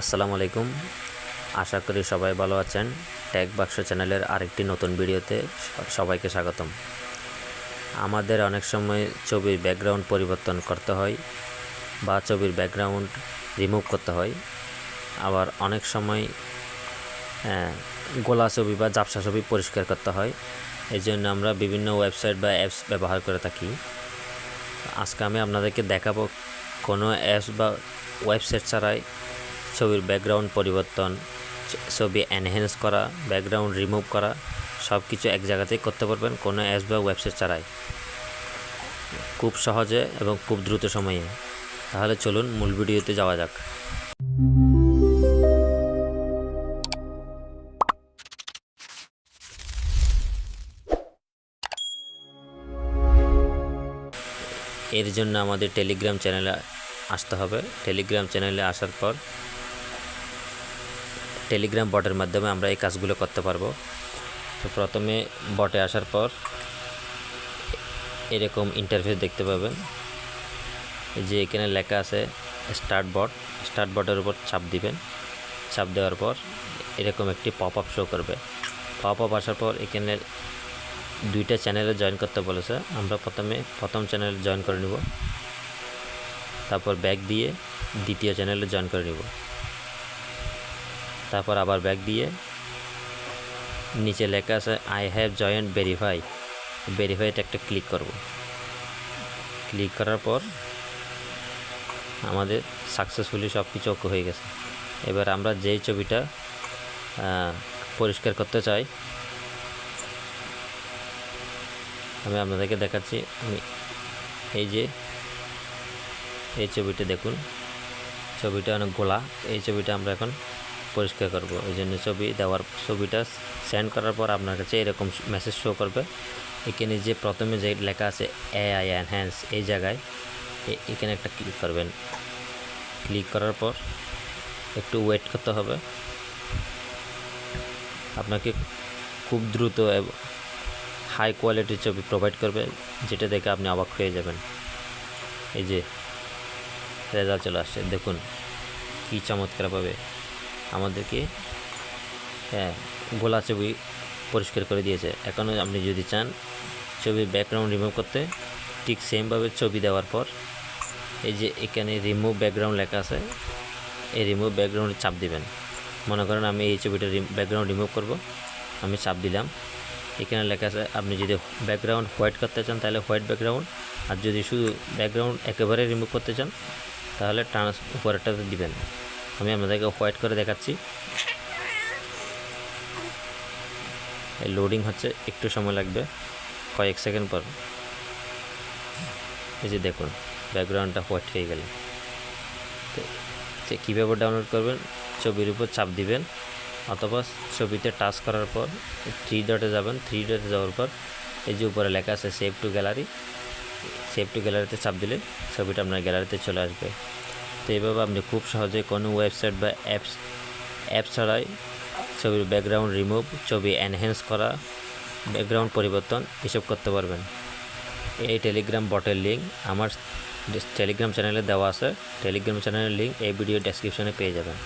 আসসালামু আলাইকুম। আশা করি সবাই ভালো আছেন। টেক বাক্স চ্যানেলের আরেকটি নতুন ভিডিওতে সবাইকে স্বাগতম। আমাদের অনেক সময় ছবির ব্যাকগ্রাউন্ড পরিবর্তন করতে হয় বা ছবির ব্যাকগ্রাউন্ড রিমুভ করতে হয়, আবার অনেক সময় গোলা ছবি বা ঝাপসা ছবি পরিষ্কার করতে হয়। এই জন্য আমরা বিভিন্ন ওয়েবসাইট বা অ্যাপস ব্যবহার করে থাকি। আজকে আমি আপনাদেরকে দেখাবো কোনো অ্যাপস বা ওয়েবসাইট ছাড়াই ছবির ব্যাকগ্রাউন্ড পরিবর্তন, ছবি এনহ্যান্স করা, ব্যাকগ্রাউন্ড রিমুভ করা সব কিছু এক জায়গাতেই করতে পারবেন কোনো অ্যাপস বা ওয়েবসাইট ছাড়াই, খুব সহজে এবং খুব দ্রুত সময়ে। তাহলে চলুন মূল ভিডিওতে যাওয়া যাক। এর জন্য আমাদের টেলিগ্রাম চ্যানেলে আসতে হবে। টেলিগ্রাম চ্যানেলে আসার পর টেলিগ্রাম বটের মাধ্যমে আমরা এই কাজগুলো করতে পারবো। তো প্রথমে বটে আসার পর এরকম ইন্টারফেস দেখতে পাবেন, যে এখানে লেখা আছে স্টার্ট বটের উপর চাপ দিবেন। চাপ দেওয়ার পর এরকম একটি পপ আপ শো করবে। পপ আপ আসার পর এখানে দুইটা চ্যানেলে জয়েন করতে বলেছে। আমরা প্রথম চ্যানেলে জয়েন করে নিব, তারপর ব্যাক দিয়ে দ্বিতীয় চ্যানেলে জয়েন করে নিব, তারপর আবার ব্যাক দিয়ে নিচে লেখা আছে আই হ্যাভ জয়েন্ট ভেরিফাইটা একটা ক্লিক করব। ক্লিক করার পর আমাদের সাকসেসফুলি সব কিছু ওকে হয়ে গেছে। এবার আমরা যেই ছবিটা পরিষ্কার করতে চাই আমি আপনাদেরকে দেখাচ্ছি। এই ছবিটা দেখুন, ছবিটা অনেক গোলা। এই ছবিটা আমরা এখন পরিষ্কার করব। এই জন্য ছবিটা সেন্ড করার পর আপনার কাছে এরকম মেসেজ শো করবে। এখানে যে প্রথমে যে লেখা আছে এআই এনহ্যান্স, এই জায়গায় এখানে একটা ক্লিক করবেন। ক্লিক করার পর একটু ওয়েট করতে হবে। আপনাকে খুব দ্রুত হাই কোয়ালিটির ছবি প্রোভাইড করবে, যেটা দেখে আপনি অবাক হয়ে যাবেন। এই যে রেজাল্ট চলে আসছে, দেখুন কী চমৎকারভাবে আমাদেরকে গোলা ছবি পরিষ্কার করে দিয়েছে। এখনও আপনি যদি চান ছবির ব্যাকগ্রাউন্ড রিমুভ করতে, ঠিক সেমভাবে ছবি দেওয়ার পর এই যে এখানে রিমুভ ব্যাকগ্রাউন্ড লেখা আছে, এই রিমুভ ব্যাকগ্রাউন্ডে চাপ দিবেন। মনে করেন আমি এই ছবিটা ব্যাকগ্রাউন্ড রিমুভ করব, আমি চাপ দিলাম। এখানে লেখা আছে আপনি যদি ব্যাকগ্রাউন্ড হোয়াইট করতে চান তাহলে হোয়াইট ব্যাকগ্রাউন্ড, আর যদি শুধু ব্যাকগ্রাউন্ড একেবারে রিমুভ করতে চান তাহলে উপরেরটাতে দিবেন। আমি আপনাদেরকে হোয়াইট করে দেখাচ্ছি। লোডিং হচ্ছে, একটু সময় লাগবে, কয়েক সেকেন্ড পর। এই যে দেখুন ব্যাকগ্রাউন্ডটা হোয়াইট হয়ে গেল। তো কীভাবে ডাউনলোড করবেন, ছবির উপর চাপ দিবেন অথবা ছবিতে টাচ করার পর 3 ডটে যাবেন। 3 ডটে যাওয়ার পর এই যে উপরে লেখা আছে সেভ টু গ্যালারিতে চাপ দিলে ছবিটা আপনার গ্যালারিতে চলে আসবে। তো এইভাবে আপনি খুব সহজে কোনো ওয়েবসাইট বা অ্যাপ ছাড়াই ছবির ব্যাকগ্রাউন্ড রিমুভ, ছবি এনহ্যান্স করা, ব্যাকগ্রাউন্ড পরিবর্তন এসব করতে পারবেন। এই টেলিগ্রাম বটের লিঙ্ক আমার টেলিগ্রাম চ্যানেলে দেওয়া আছে। টেলিগ্রাম চ্যানেলের লিঙ্ক এই ভিডিও ডেসক্রিপশনে পেয়ে যাবেন।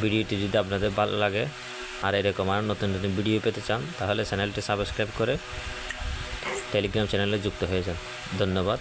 ভিডিওটি যদি আপনাদের ভালো লাগে আর এরকম আর নতুন নতুন ভিডিও পেতে চান তাহলে চ্যানেলটি সাবস্ক্রাইব করে টেলিগ্রাম চ্যানেলে যুক্ত হয়ে যান। ধন্যবাদ।